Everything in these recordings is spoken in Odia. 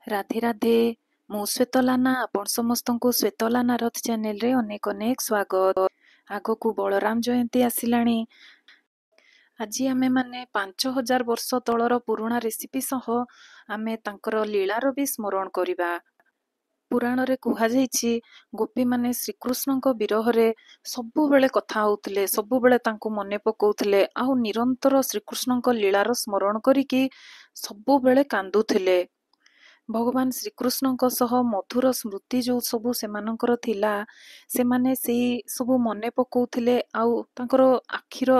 ରାଧେ ରାଧେ। ମୁଁ ଶ୍ୱେତଲାନା। ଆପଣ ସମସ୍ତଙ୍କୁ ଶ୍ୱେତଲାନା ରଥ ଚ୍ୟାନେଲରେ ଅନେକ ଅନେକ ସ୍ୱାଗତ। ଆଗକୁ ବଳରାମ ଜୟନ୍ତୀ ଆସିଲାଣି। ଆଜି ଆମେମାନେ 5000 ବର୍ଷ ତଳର ପୁରୁଣା ରେସିପି ସହ ଆମେ ତାଙ୍କର ଲୀଳାର ବି ସ୍ମରଣ କରିବା। ପୁରାଣରେ କୁହାଯାଇଛି ଗୋପୀମାନେ ଶ୍ରୀକୃଷ୍ଣଙ୍କ ବିରହରେ ସବୁବେଳେ କଥା ହଉଥିଲେ, ସବୁବେଳେ ତାଙ୍କୁ ମନେ ପକାଉଥିଲେ, ଆଉ ନିରନ୍ତର ଶ୍ରୀକୃଷ୍ଣଙ୍କ ଲୀଳାର ସ୍ମରଣ କରିକି ସବୁବେଳେ କାନ୍ଦୁଥିଲେ। ଭଗବାନ ଶ୍ରୀକୃଷ୍ଣଙ୍କ ସହ ମଧୁର ସ୍ମୃତି ଯେଉଁ ସବୁ ସେମାନଙ୍କର ଥିଲା, ସେମାନେ ସେଇ ସବୁ ମନେ ପକାଉଥିଲେ, ଆଉ ତାଙ୍କର ଆଖିର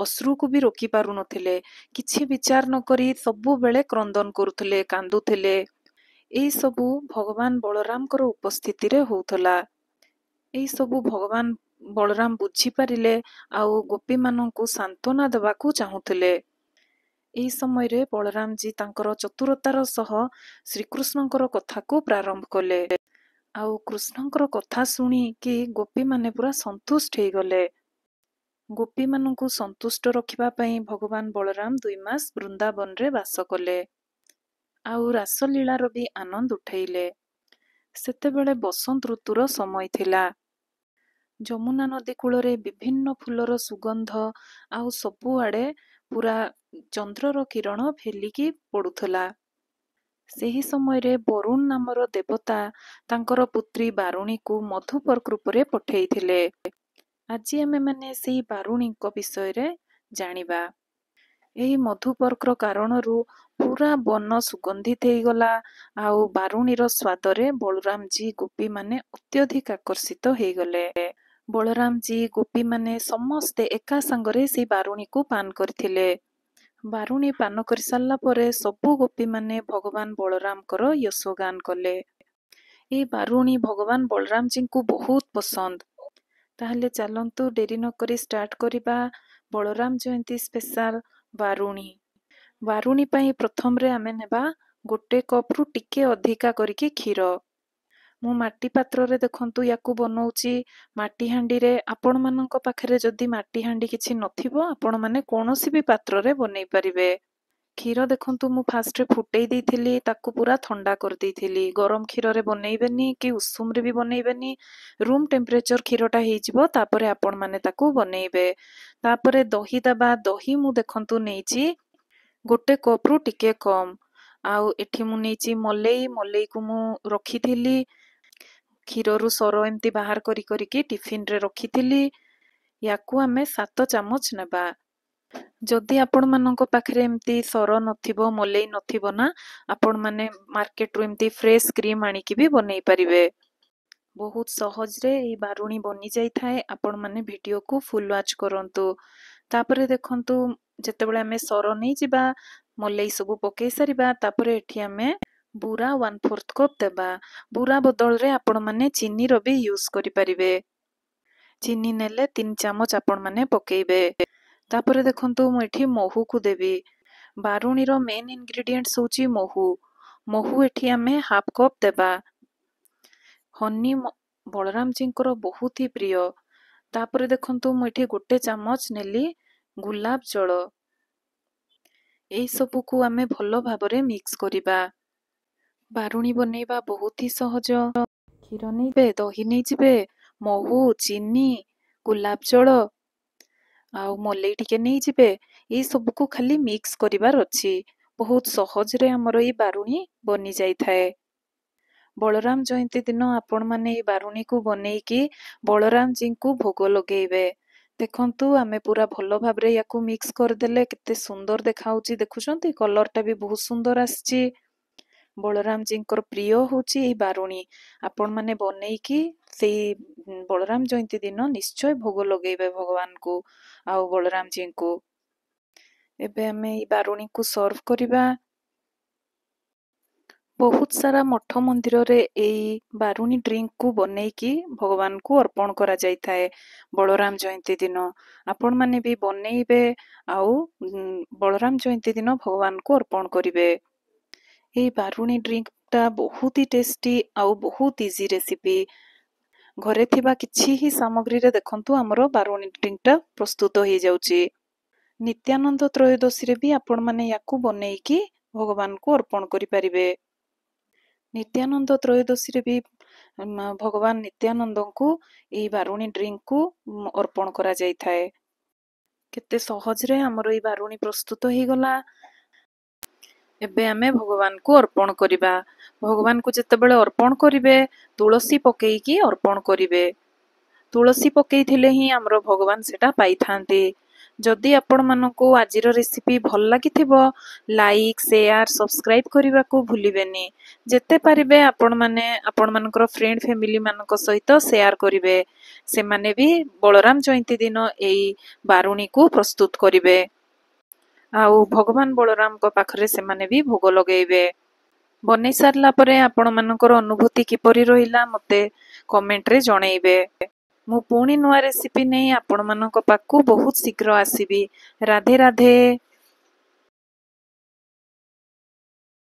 ଅଶ୍ରୁକୁ ବି ରୋକି ପାରୁନଥିଲେ। କିଛି ବିଚାର ନ କରି ସବୁବେଳେ କ୍ରନ୍ଦନ କରୁଥିଲେ, କାନ୍ଦୁଥିଲେ। ଏଇ ସବୁ ଭଗବାନ ବଳରାମଙ୍କର ଉପସ୍ଥିତିରେ ହଉଥିଲା। ଏଇ ସବୁ ଭଗବାନ ବଳରାମ ବୁଝିପାରିଲେ ଆଉ ଗୋପୀମାନଙ୍କୁ ସାନ୍ତ୍ୱନା ଦେବାକୁ ଚାହୁଁଥିଲେ। ଏହି ସମୟରେ ବଳରାମଜୀ ତାଙ୍କର ଚତୁରତାର ସହ ଶ୍ରୀକୃଷ୍ଣଙ୍କର କଥାକୁ ପ୍ରାରମ୍ଭ କଲେ, ଆଉ କୃଷ୍ଣଙ୍କର କଥା ଶୁଣିକି ଗୋପୀମାନେ ପୁରା ସନ୍ତୁଷ୍ଟ ହେଇଗଲେ। ଗୋପୀମାନଙ୍କୁ ସନ୍ତୁଷ୍ଟ ରଖିବା ପାଇଁ ଭଗବାନ ବଳରାମ 2 ମାସ ବୃନ୍ଦାବନରେ ବାସ କଲେ, ଆଉ ରାସଲୀଳାର ବି ଆନନ୍ଦ ଉଠେଇଲେ। ସେତେବେଳେ ବସନ୍ତ ଋତୁର ସମୟ ଥିଲା। ଯମୁନା ନଦୀ କୂଳରେ ବିଭିନ୍ନ ଫୁଲର ସୁଗନ୍ଧ ଆଉ ସବୁଆଡେ ପୁରା ଚନ୍ଦ୍ରର କିରଣ ଭେଲିକି ପଡୁଥିଲା। ସେହି ସମୟରେ ବରୁଣ ନାମର ଦେବତା ତାଙ୍କର ପୁତ୍ରୀ ବାରୁଣୀକୁ ମଧୁପର୍କ ରୂପରେ ପଠେଇଥିଲେ। ଆଜି ଆମେମାନେ ସେଇ ବାରୁଣୀଙ୍କ ବିଷୟରେ ଜାଣିବା। ଏହି ମଧୁପର୍କର କାରଣରୁ ପୁରା ବନ ସୁଗନ୍ଧିତ ହେଇଗଲା, ଆଉ ବାରୁଣୀର ସ୍ୱାଦରେ ବଳରାମଜୀ ଗୋପୀମାନେ ଅତ୍ୟଧିକ ଆକର୍ଷିତ ହେଇଗଲେ। ବଳରାମଜୀ ଗୋପୀମାନେ ସମସ୍ତେ ଏକା ସାଙ୍ଗରେ ସେଇ ବାରୁଣୀକୁ ପାନ କରିଥିଲେ। ବାରୁଣୀ ପାନ କରିସାରିଲା ପରେ ସବୁ ଗୋପୀମାନେ ଭଗବାନ ବଳରାମଙ୍କର ଯଶୋଗାନ କଲେ। ଏଇ ବାରୁଣୀ ଭଗବାନ ବଳରାମଜୀଙ୍କୁ ବହୁତ ପସନ୍ଦ। ତାହେଲେ ଚାଲନ୍ତୁ ଡେରି ନ କରି ଷ୍ଟାର୍ଟ କରିବା ବଳରାମ ଜୟନ୍ତୀ ସ୍ପେଶାଲ ବାରୁଣୀ। ବାରୁଣୀ ପାଇଁ ପ୍ରଥମରେ ଆମେ ନେବା 1 କପରୁ ଟିକେ ଅଧିକା କରିକି କ୍ଷୀର। ମୁଁ ମାଟି ପାତ୍ରରେ ଦେଖନ୍ତୁ ୟାକୁ ବନଉଛି। ମାଟି ହାଣ୍ଡିରେ ଆପଣମାନଙ୍କ ପାଖରେ ଯଦି ମାଟି ହାଣ୍ଡି କିଛି ନଥିବ, ଆପଣମାନେ କୌଣସି ବି ପାତ୍ରରେ ବନେଇ ପାରିବେ। କ୍ଷୀର ଦେଖନ୍ତୁ ମୁଁ ଫାଷ୍ଟରେ ଫୁଟେଇ ଦେଇଥିଲି, ତାକୁ ପୁରା ଥଣ୍ଡା କରିଦେଇଥିଲି। ଗରମ କ୍ଷୀରରେ ବନେଇବେନି କି ଉଷୁମରେ ବି ବନେଇବେନି। ରୁମ୍ ଟେମ୍ପରେଚର କ୍ଷୀରଟା ହେଇଯିବ, ତାପରେ ଆପଣମାନେ ତାକୁ ବନେଇବେ। ତାପରେ ଦହି ଦେବା। ଦହି ମୁଁ ଦେଖନ୍ତୁ ନେଇଛି 1 କପରୁ ଟିକେ କମ। ଆଉ ଏଠି ମୁଁ ନେଇଛି ମଲେଇ। ମଲେଇକୁ ମୁଁ ରଖିଥିଲି କ୍ଷୀରରୁ ସର ଏମିତି ବାହାର କରିକି ଟିଫିନରେ ରଖିଥିଲି। ୟାକୁ ଆମେ 7 ଚାମଚ ନେବା। ଯଦି ଆପଣମାନଙ୍କ ପାଖରେ ଏମିତି ସର ନଥିବ, ମଲେଇ ନଥିବ ନା, ଆପଣମାନେ ମାର୍କେଟରୁ ଏମିତି ଫ୍ରେଶ କ୍ରିମ ଆଣିକି ବି ବନେଇ ପାରିବେ। ବହୁତ ସହଜରେ ଏହି ବାରୁଣୀ ବନି ଯାଇଥାଏ। ଆପଣମାନେ ଭିଡିଓକୁ ଫୁଲ ୱାଚ୍ କରନ୍ତୁ। ତାପରେ ଦେଖନ୍ତୁ ଯେତେବେଳେ ଆମେ ସର ନେଇଯିବା, ମଲେଇ ସବୁ ପକେଇ ସାରିବା, ତାପରେ ଏଠି ଆମେ ବୁରା 1/4 କପ୍ ଦେବା। ବୁରା ବଦଳରେ ଆପଣମାନେ ଚିନିର ବି ୟୁଜ କରିପାରିବେ। ଚିନି ନେଲେ 3 ଚାମଚ ଆପଣମାନେ ପକେଇବେ। ତାପରେ ଦେଖନ୍ତୁ ମୁଁ ଏଠି ମହୁକୁ ଦେବି। ବାରୁଣୀର ମେନ୍ ଇନଗ୍ରିଡିଏଣ୍ଟସ ହେଉଛି ମହୁ। ମହୁ ଏଠି ଆମେ 1/2 କପ୍ ଦେବା। ହନି ବଳରାମଜୀଙ୍କର ବହୁତ ହି ପ୍ରିୟ। ତାପରେ ଦେଖନ୍ତୁ ମୁଁ ଏଠି 1 ଚାମଚ ନେଲି ଗୋଲାପ ଜଳ। ଏଇ ସବୁକୁ ଆମେ ଭଲ ଭାବରେ ମିକ୍ସ କରିବା। ବାରୁଣୀ ବନେଇବା ବହୁତ ହି ସହଜ। କ୍ଷୀର ନେଇଯିବେ, ଦହି ନେଇଯିବେ, ମହୁ, ଚିନି, ଗୋଲାପ ଜଳ ଆଉ ମଲେଇ ଟିକେ ନେଇଯିବେ। ଏଇ ସବୁକୁ ଖାଲି ମିକ୍ସ କରିବାର ଅଛି। ବହୁତ ସହଜରେ ଆମର ଏଇ ବାରୁଣୀ ବନି ଯାଇଥାଏ। ବଳରାମ ଜୟନ୍ତୀ ଦିନ ଆପଣମାନେ ଏଇ ବାରୁଣୀକୁ ବନେଇକି ବଳରାମଜୀଙ୍କୁ ଭୋଗ ଲଗେଇବେ। ଦେଖନ୍ତୁ ଆମେ ପୁରା ଭଲ ଭାବରେ ୟାକୁ ମିକ୍ସ କରିଦେଲେ କେତେ ସୁନ୍ଦର ଦେଖାଉଛି। ଦେଖୁଛନ୍ତି କଲରଟା ବି ବହୁତ ସୁନ୍ଦର ଆସିଛି। ବଳରାମଜୀଙ୍କର ପ୍ରିୟ ହେଉଛି ଏଇ ବାରୁଣୀ। ଆପଣମାନେ ବନେଇକି ସେଇ ବଳରାମ ଜୟନ୍ତୀ ଦିନ ନିଶ୍ଚୟ ଭୋଗ ଲଗେଇବେ ଭଗବାନଙ୍କୁ ଆଉ ବଳରାମଜୀଙ୍କୁ। ଏବେ ଆମେ ଏଇ ବାରୁଣୀକୁ ସର୍ଭ କରିବା। ବହୁତ ସାରା ମଠ ମନ୍ଦିରରେ ଏଇ ବାରୁଣୀ ଡ୍ରିଙ୍କକୁ ବନେଇକି ଭଗବାନଙ୍କୁ ଅର୍ପଣ କରାଯାଇଥାଏ ବଳରାମ ଜୟନ୍ତୀ ଦିନ। ଆପଣମାନେ ବି ବନେଇବେ ଆଉ ବଳରାମ ଜୟନ୍ତୀ ଦିନ ଭଗବାନଙ୍କୁ ଅର୍ପଣ କରିବେ। ଏଇ ବାରୁଣୀ ଡ୍ରିଙ୍କଟା ବହୁତ ହି ଟେଷ୍ଟି ଆଉ ବହୁତ ଇଜି ରେସିପି। ଘରେ ଥିବା କିଛି ହି ସାମଗ୍ରୀରେ ଦେଖନ୍ତୁ ଆମର ବାରୁଣୀ ଡ୍ରିଙ୍କଟା ପ୍ରସ୍ତୁତ ହେଇଯାଉଛି। ନିତ୍ୟାନନ୍ଦ ତ୍ରୟୋଦଶୀରେ ବି ଆପଣମାନେ ୟାକୁ ବନେଇକି ଭଗବାନଙ୍କୁ ଅର୍ପଣ କରିପାରିବେ। ନିତ୍ୟାନନ୍ଦ ତ୍ରୟୋଦଶୀରେ ବି ଭଗବାନ ନିତ୍ୟାନନ୍ଦଙ୍କୁ ଏହି ବାରୁଣୀ ଡ୍ରିଙ୍କକୁ ଅର୍ପଣ କରାଯାଇଥାଏ। କେତେ ସହଜରେ ଆମର ଏହି ବାରୁଣୀ ପ୍ରସ୍ତୁତ ହେଇଗଲା। ଏବେ ଆମେ ଭଗବାନଙ୍କୁ ଅର୍ପଣ କରିବା। ଭଗବାନଙ୍କୁ ଯେତେବେଳେ ଅର୍ପଣ କରିବେ ତୁଳସୀ ପକେଇକି ଅର୍ପଣ କରିବେ। ତୁଳସୀ ପକେଇଥିଲେ ହିଁ ଆମର ଭଗବାନ ସେଟା ପାଇଥାନ୍ତି। ଯଦି ଆପଣମାନଙ୍କୁ ଆଜିର ରେସିପି ଭଲ ଲାଗିଥିବ ଲାଇକ୍, ସେୟାର, ସବସ୍କ୍ରାଇବ୍ କରିବାକୁ ଭୁଲିବେନି। ଯେତେ ପାରିବେ ଆପଣମାନେ ଆପଣମାନଙ୍କର ଫ୍ରେଣ୍ଡ ଫ୍ୟାମିଲି ମାନଙ୍କ ସହିତ ସେୟାର କରିବେ। ସେମାନେ ବି ବଳରାମ ଜୟନ୍ତୀ ଦିନ ଏଇ ବାରୁଣୀକୁ ପ୍ରସ୍ତୁତ କରିବେ। ଆଉ ଭଗବାନ ବଳରାମଙ୍କ ପାଖରେ ସେମାନେ ବି ଭୋଗ ଲଗେଇବେ। ବନେଇ ସାରିଲା ପରେ ଆପଣମାନଙ୍କର ଅନୁଭୂତି କିପରି ରହିଲା ମୋତେ କମେଣ୍ଟରେ ଜଣେଇବେ। ମୁଁ ପୁଣି ନୂଆ ରେସିପି ନେଇ ଆପଣମାନଙ୍କ ପାଖକୁ ବହୁତ ଶୀଘ୍ର ଆସିବି। ରାଧେ ରାଧେ।